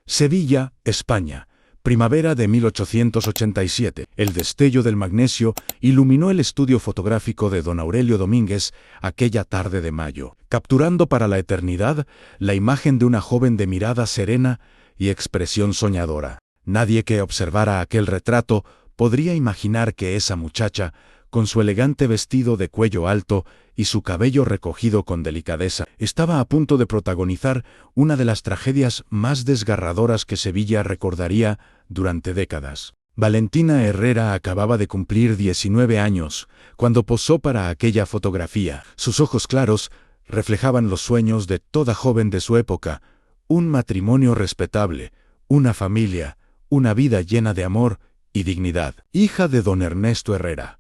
Sevilla, España. Primavera de 1887. El destello del magnesio iluminó el estudio fotográfico de don Aurelio Domínguez aquella tarde de mayo, capturando para la eternidad la imagen de una joven de mirada serena y expresión soñadora. Nadie que observara aquel retrato podría imaginar que esa muchacha, con su elegante vestido de cuello alto y su cabello recogido con delicadeza, estaba a punto de protagonizar una de las tragedias más desgarradoras que Sevilla recordaría durante décadas. Valentina Herrera acababa de cumplir 19 años cuando posó para aquella fotografía. Sus ojos claros reflejaban los sueños de toda joven de su época: un matrimonio respetable, una familia, una vida llena de amor y dignidad. Hija de don Ernesto Herrera,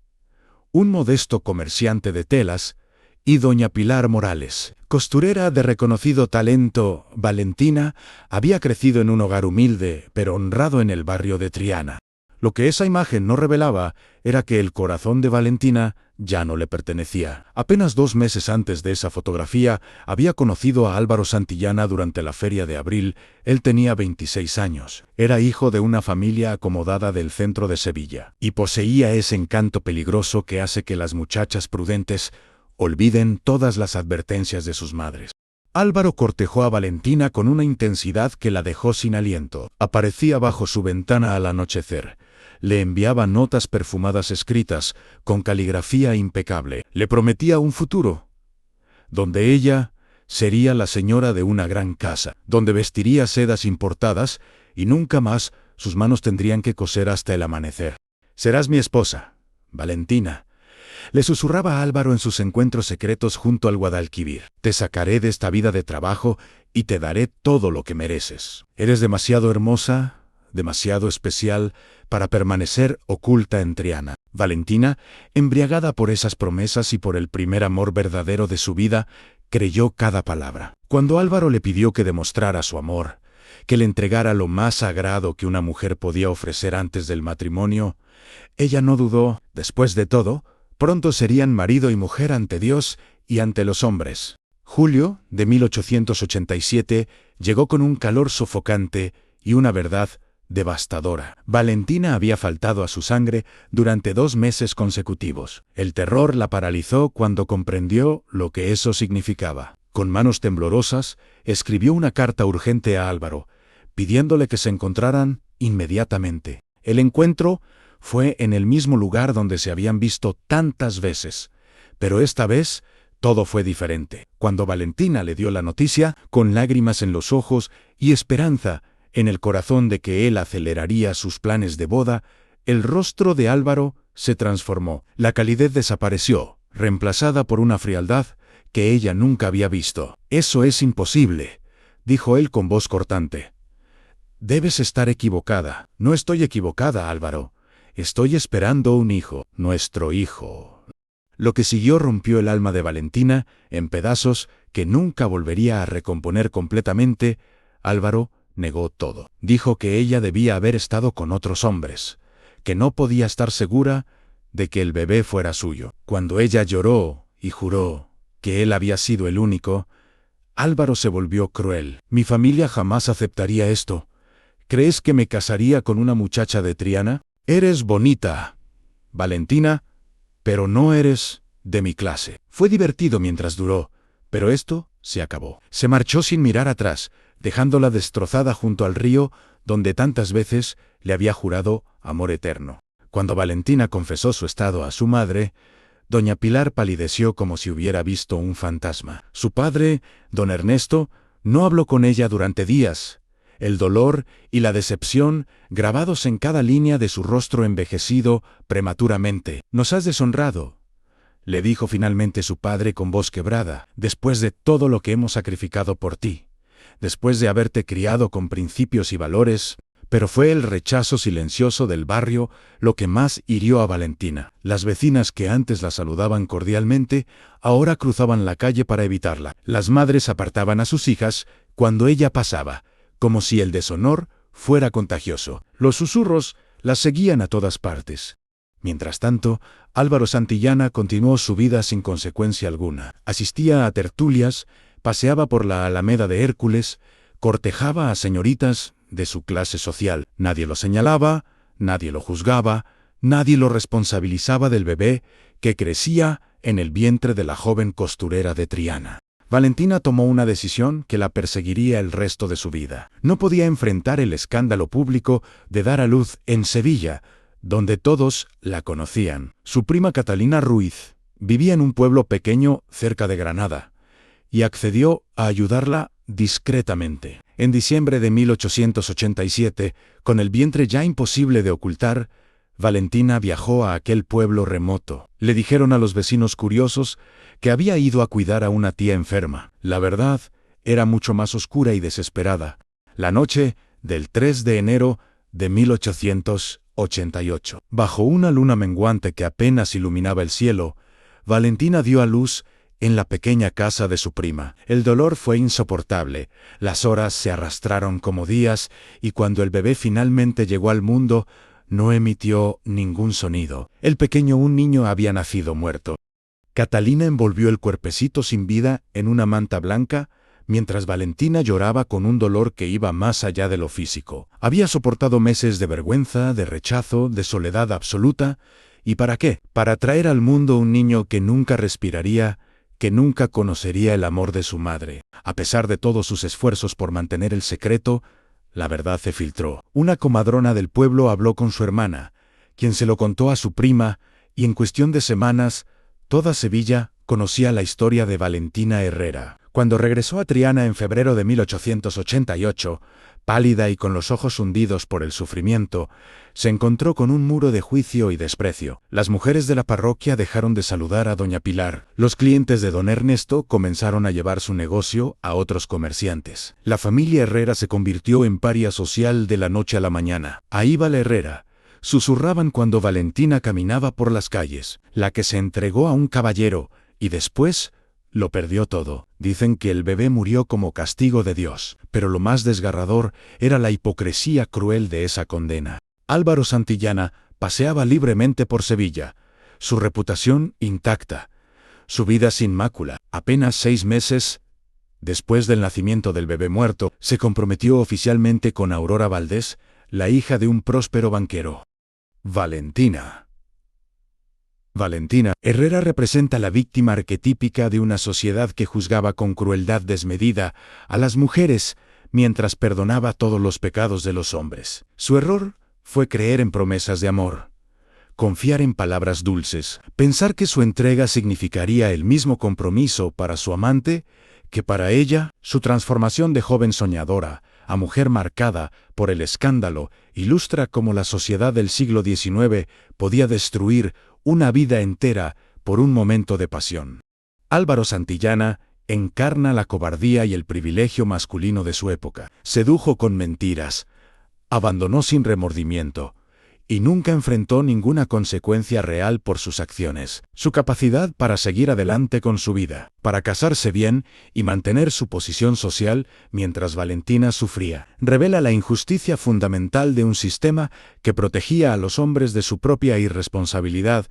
un modesto comerciante de telas, y doña Pilar Morales, costurera de reconocido talento, Valentina había crecido en un hogar humilde pero honrado en el barrio de Triana. Lo que esa imagen no revelaba era que el corazón de Valentina ya no le pertenecía. Apenas 2 meses antes de esa fotografía había conocido a Álvaro Santillana durante la feria de abril. Él tenía 26 años. Era hijo de una familia acomodada del centro de Sevilla y poseía ese encanto peligroso que hace que las muchachas prudentes olviden todas las advertencias de sus madres. Álvaro cortejó a Valentina con una intensidad que la dejó sin aliento. Aparecía bajo su ventana al anochecer. Le enviaba notas perfumadas escritas con caligrafía impecable. Le prometía un futuro, donde ella sería la señora de una gran casa, donde vestiría sedas importadas y nunca más sus manos tendrían que coser hasta el amanecer. «Serás mi esposa, Valentina», le susurraba a Álvaro en sus encuentros secretos junto al Guadalquivir. «Te sacaré de esta vida de trabajo y te daré todo lo que mereces. Eres demasiado hermosa, demasiado especial para permanecer oculta en Triana». Valentina, embriagada por esas promesas y por el primer amor verdadero de su vida, creyó cada palabra. Cuando Álvaro le pidió que demostrara su amor, que le entregara lo más sagrado que una mujer podía ofrecer antes del matrimonio, ella no dudó. Después de todo, pronto serían marido y mujer ante Dios y ante los hombres. Julio de 1887 llegó con un calor sofocante y una verdad devastadora. Valentina había faltado a su sangre durante 2 meses consecutivos. El terror la paralizó cuando comprendió lo que eso significaba. Con manos temblorosas, escribió una carta urgente a Álvaro, pidiéndole que se encontraran inmediatamente. El encuentro fue en el mismo lugar donde se habían visto tantas veces, pero esta vez todo fue diferente. Cuando Valentina le dio la noticia, con lágrimas en los ojos y esperanza en el corazón de que él aceleraría sus planes de boda, el rostro de Álvaro se transformó. La calidez desapareció, reemplazada por una frialdad que ella nunca había visto. «Eso es imposible», dijo él con voz cortante. «Debes estar equivocada». «No estoy equivocada, Álvaro. Estoy esperando un hijo, nuestro hijo». Lo que siguió rompió el alma de Valentina en pedazos que nunca volvería a recomponer completamente. Álvaro negó todo. Dijo que ella debía haber estado con otros hombres, que no podía estar segura de que el bebé fuera suyo. Cuando ella lloró y juró que él había sido el único, Álvaro se volvió cruel. «Mi familia jamás aceptaría esto. ¿Crees que me casaría con una muchacha de Triana? Eres bonita, Valentina, pero no eres de mi clase». Fue divertido mientras duró, pero esto se acabó. Se marchó sin mirar atrás, dejándola destrozada junto al río donde tantas veces le había jurado amor eterno. Cuando Valentina confesó su estado a su madre, doña Pilar palideció como si hubiera visto un fantasma. Su padre, don Ernesto, no habló con ella durante días. El dolor y la decepción grabados en cada línea de su rostro envejecido prematuramente. «Nos has deshonrado», le dijo finalmente su padre con voz quebrada, «después de todo lo que hemos sacrificado por ti, después de haberte criado con principios y valores». Pero fue el rechazo silencioso del barrio lo que más hirió a Valentina. Las vecinas que antes la saludaban cordialmente, ahora cruzaban la calle para evitarla. Las madres apartaban a sus hijas cuando ella pasaba, como si el deshonor fuera contagioso. Los susurros las seguían a todas partes. Mientras tanto, Álvaro Santillana continuó su vida sin consecuencia alguna. Asistía a tertulias, paseaba por la Alameda de Hércules, cortejaba a señoritas de su clase social. Nadie lo señalaba, nadie lo juzgaba, nadie lo responsabilizaba del bebé que crecía en el vientre de la joven costurera de Triana. Valentina tomó una decisión que la perseguiría el resto de su vida. No podía enfrentar el escándalo público de dar a luz en Sevilla, donde todos la conocían. Su prima Catalina Ruiz vivía en un pueblo pequeño cerca de Granada, y accedió a ayudarla discretamente. En diciembre de 1887, con el vientre ya imposible de ocultar, Valentina viajó a aquel pueblo remoto. Le dijeron a los vecinos curiosos que había ido a cuidar a una tía enferma. La verdad era mucho más oscura y desesperada. La noche del 3 de enero de 1888, bajo una luna menguante que apenas iluminaba el cielo, Valentina dio a luz en la pequeña casa de su prima. El dolor fue insoportable, las horas se arrastraron como días, y cuando el bebé finalmente llegó al mundo, no emitió ningún sonido. El pequeño, un niño, había nacido muerto. Catalina envolvió el cuerpecito sin vida en una manta blanca, mientras Valentina lloraba con un dolor que iba más allá de lo físico. Había soportado meses de vergüenza, de rechazo, de soledad absoluta. ¿Y para qué? Para traer al mundo un niño que nunca respiraría, que nunca conocería el amor de su madre. A pesar de todos sus esfuerzos por mantener el secreto, la verdad se filtró. Una comadrona del pueblo habló con su hermana, quien se lo contó a su prima, y en cuestión de semanas, toda Sevilla conocía la historia de Valentina Herrera. Cuando regresó a Triana en febrero de 1888, pálida y con los ojos hundidos por el sufrimiento, se encontró con un muro de juicio y desprecio. Las mujeres de la parroquia dejaron de saludar a doña Pilar. Los clientes de don Ernesto comenzaron a llevar su negocio a otros comerciantes. La familia Herrera se convirtió en paria social de la noche a la mañana. Ahí va la Herrera, susurraban cuando Valentina caminaba por las calles, la que se entregó a un caballero, y después lo perdió todo. Dicen que el bebé murió como castigo de Dios, pero lo más desgarrador era la hipocresía cruel de esa condena. Álvaro Santillana paseaba libremente por Sevilla, su reputación intacta, su vida sin mácula. Apenas 6 meses después del nacimiento del bebé muerto, se comprometió oficialmente con Aurora Valdés, la hija de un próspero banquero. Valentina Herrera representa la víctima arquetípica de una sociedad que juzgaba con crueldad desmedida a las mujeres mientras perdonaba todos los pecados de los hombres. Su error fue creer en promesas de amor, confiar en palabras dulces, pensar que su entrega significaría el mismo compromiso para su amante que para ella. Su transformación de joven soñadora a mujer marcada por el escándalo ilustra cómo la sociedad del siglo XIX podía destruir una vida entera por un momento de pasión. Álvaro Santillana encarna la cobardía y el privilegio masculino de su época. Sedujo con mentiras, abandonó sin remordimiento, y nunca enfrentó ninguna consecuencia real por sus acciones. Su capacidad para seguir adelante con su vida, para casarse bien y mantener su posición social mientras Valentina sufría, revela la injusticia fundamental de un sistema que protegía a los hombres de su propia irresponsabilidad.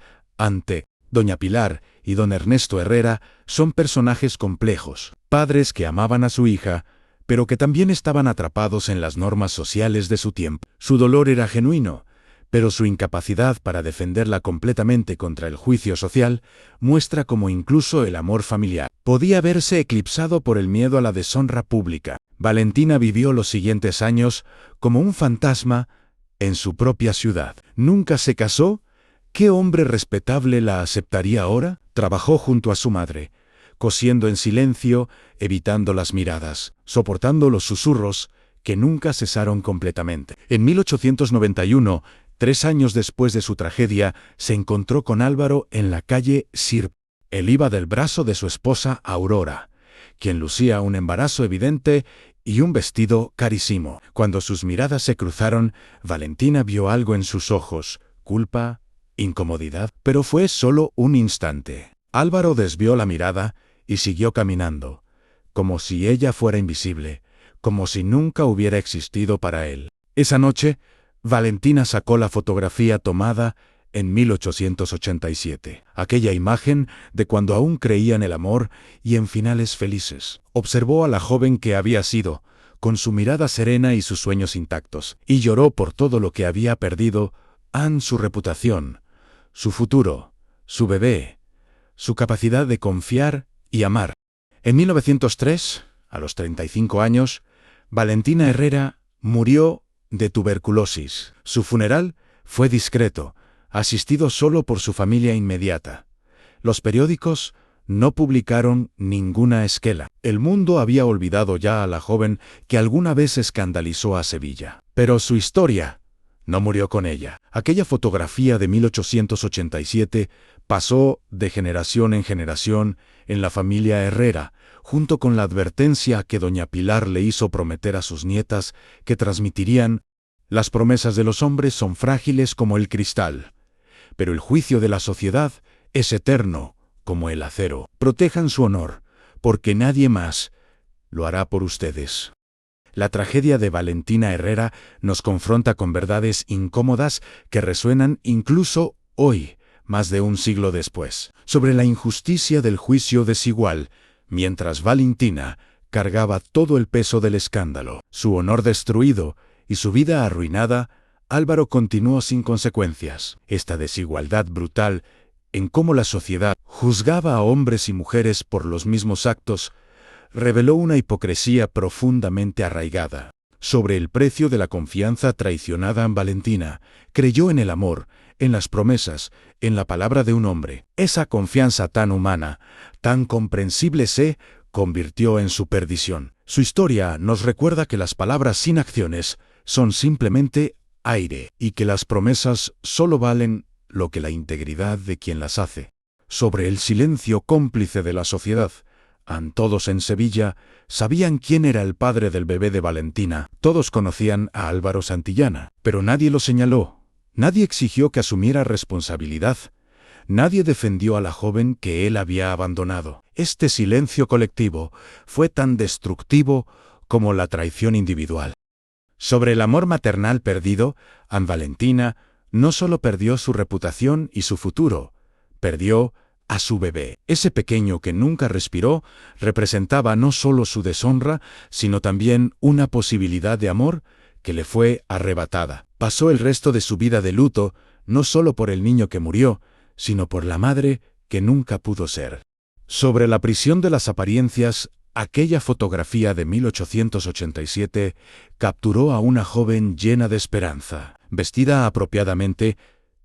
Doña Pilar y don Ernesto Herrera son personajes complejos, padres que amaban a su hija, pero que también estaban atrapados en las normas sociales de su tiempo. Su dolor era genuino, pero su incapacidad para defenderla completamente contra el juicio social muestra cómo incluso el amor familiar podía verse eclipsado por el miedo a la deshonra pública. Valentina vivió los siguientes años como un fantasma en su propia ciudad. Nunca se casó. ¿Qué hombre respetable la aceptaría ahora? Trabajó junto a su madre, cosiendo en silencio, evitando las miradas, soportando los susurros que nunca cesaron completamente. En 1891, 3 años después de su tragedia, se encontró con Álvaro en la calle Sirp. Él iba del brazo de su esposa Aurora, quien lucía un embarazo evidente y un vestido carísimo. Cuando sus miradas se cruzaron, Valentina vio algo en sus ojos: culpa, incomodidad, pero fue solo un instante. Álvaro desvió la mirada y siguió caminando, como si ella fuera invisible, como si nunca hubiera existido para él. Esa noche, Valentina sacó la fotografía tomada en 1887, aquella imagen de cuando aún creía en el amor y en finales felices. Observó a la joven que había sido, con su mirada serena y sus sueños intactos, y lloró por todo lo que había perdido: su reputación, su futuro, su bebé, su capacidad de confiar y amar. En 1903, a los 35 años, Valentina Herrera murió de tuberculosis. Su funeral fue discreto, asistido solo por su familia inmediata. Los periódicos no publicaron ninguna esquela. El mundo había olvidado ya a la joven que alguna vez escandalizó a Sevilla. Pero su historia no murió con ella. Aquella fotografía de 1887 pasó de generación en generación en la familia Herrera, junto con la advertencia que doña Pilar le hizo prometer a sus nietas que transmitirían: las promesas de los hombres son frágiles como el cristal, pero el juicio de la sociedad es eterno como el acero. Protejan su honor, porque nadie más lo hará por ustedes. La tragedia de Valentina Herrera nos confronta con verdades incómodas que resuenan incluso hoy, más de un siglo después, sobre la injusticia del juicio desigual. Mientras Valentina cargaba todo el peso del escándalo, su honor destruido y su vida arruinada, Álvaro continuó sin consecuencias. Esta desigualdad brutal en cómo la sociedad juzgaba a hombres y mujeres por los mismos actos reveló una hipocresía profundamente arraigada. Sobre el precio de la confianza traicionada en Valentina, creyó en el amor, en las promesas, en la palabra de un hombre. Esa confianza tan humana, tan comprensible, se convirtió en su perdición. Su historia nos recuerda que las palabras sin acciones son simplemente aire, y que las promesas solo valen lo que la integridad de quien las hace. Sobre el silencio cómplice de la sociedad, todos en Sevilla sabían quién era el padre del bebé de Valentina. Todos conocían a Álvaro Santillana, pero nadie lo señaló. Nadie exigió que asumiera responsabilidad. Nadie defendió a la joven que él había abandonado. Este silencio colectivo fue tan destructivo como la traición individual. Sobre el amor maternal perdido, Valentina no solo perdió su reputación y su futuro, perdió a su bebé. Ese pequeño que nunca respiró representaba no solo su deshonra, sino también una posibilidad de amor que le fue arrebatada. Pasó el resto de su vida de luto, no solo por el niño que murió, sino por la madre que nunca pudo ser. Sobre la prisión de las apariencias, aquella fotografía de 1887 capturó a una joven llena de esperanza, vestida apropiadamente,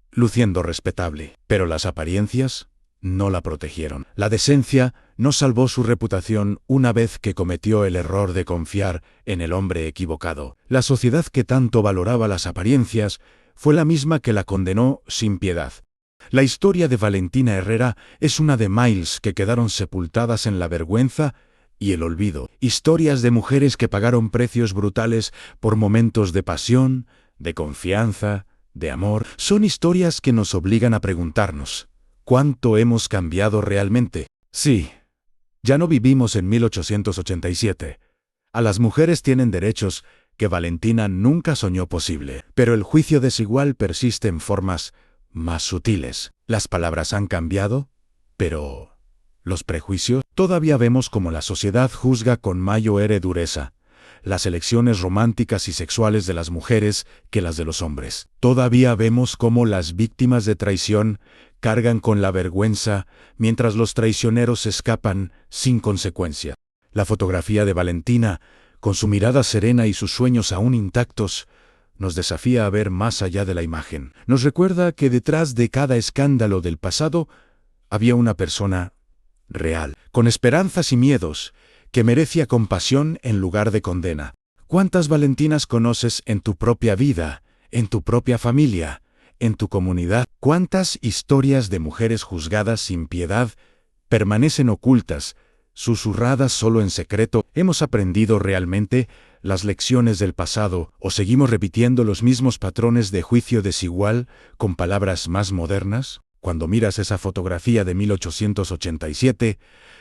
luciendo respetable. Pero las apariencias no la protegieron. La decencia no salvó su reputación una vez que cometió el error de confiar en el hombre equivocado. La sociedad que tanto valoraba las apariencias fue la misma que la condenó sin piedad. La historia de Valentina Herrera es una de miles que quedaron sepultadas en la vergüenza y el olvido. Historias de mujeres que pagaron precios brutales por momentos de pasión, de confianza, de amor. Son historias que nos obligan a preguntarnos: ¿cuánto hemos cambiado realmente? Sí, ya no vivimos en 1887. A las mujeres tienen derechos que Valentina nunca soñó posible. Pero el juicio desigual persiste en formas más sutiles. Las palabras han cambiado, pero los prejuicios. Todavía vemos cómo la sociedad juzga con mayor dureza las elecciones románticas y sexuales de las mujeres que las de los hombres. Todavía vemos cómo las víctimas de traición cargan con la vergüenza, mientras los traicioneros escapan sin consecuencia. La fotografía de Valentina, con su mirada serena y sus sueños aún intactos, nos desafía a ver más allá de la imagen. Nos recuerda que detrás de cada escándalo del pasado había una persona real, con esperanzas y miedos, que merecía compasión en lugar de condena. ¿Cuántas Valentinas conoces en tu propia vida, en tu propia familia, en tu comunidad? ¿Cuántas historias de mujeres juzgadas sin piedad permanecen ocultas, susurradas solo en secreto? ¿Hemos aprendido realmente las lecciones del pasado o seguimos repitiendo los mismos patrones de juicio desigual con palabras más modernas? Cuando miras esa fotografía de 1887,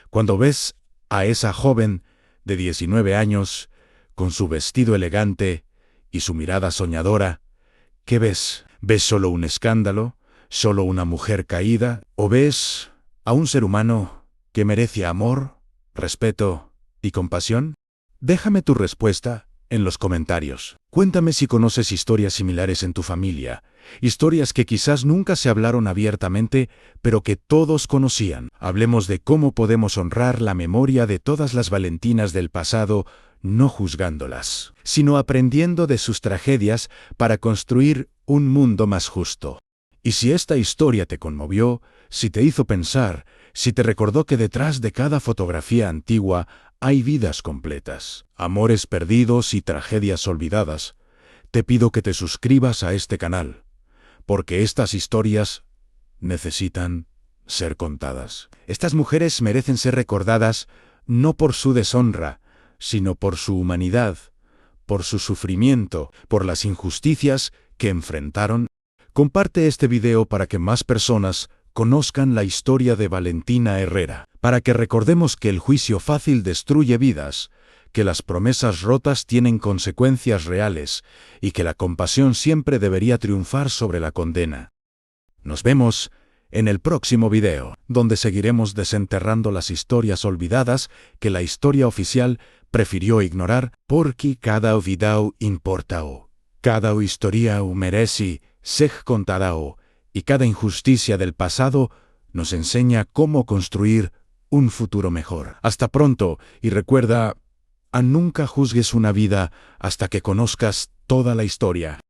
cuando ves a esa joven de 19 años, con su vestido elegante y su mirada soñadora, ¿qué ves? ¿Ves solo un escándalo? ¿Solo una mujer caída? ¿O ves a un ser humano que merece amor, respeto y compasión? Déjame tu respuesta en los comentarios. Cuéntame si conoces historias similares en tu familia, historias que quizás nunca se hablaron abiertamente, pero que todos conocían. Hablemos de cómo podemos honrar la memoria de todas las Valentinas del pasado, no juzgándolas, sino aprendiendo de sus tragedias para construir un mundo más justo. Y si esta historia te conmovió, si te hizo pensar, si te recordó que detrás de cada fotografía antigua hay vidas completas, amores perdidos y tragedias olvidadas, te pido que te suscribas a este canal, porque estas historias necesitan ser contadas. Estas mujeres merecen ser recordadas no por su deshonra, sino por su humanidad, por su sufrimiento, por las injusticias que enfrentaron. Comparte este video para que más personas conozcan la historia de Valentina Herrera, para que recordemos que el juicio fácil destruye vidas, que las promesas rotas tienen consecuencias reales y que la compasión siempre debería triunfar sobre la condena. Nos vemos en el próximo video, donde seguiremos desenterrando las historias olvidadas que la historia oficial prefirió ignorar, porque cada video importa, cada historia merece ser contada, y cada injusticia del pasado nos enseña cómo construir un futuro mejor. Hasta pronto, y recuerda, nunca juzgues una vida hasta que conozcas toda la historia.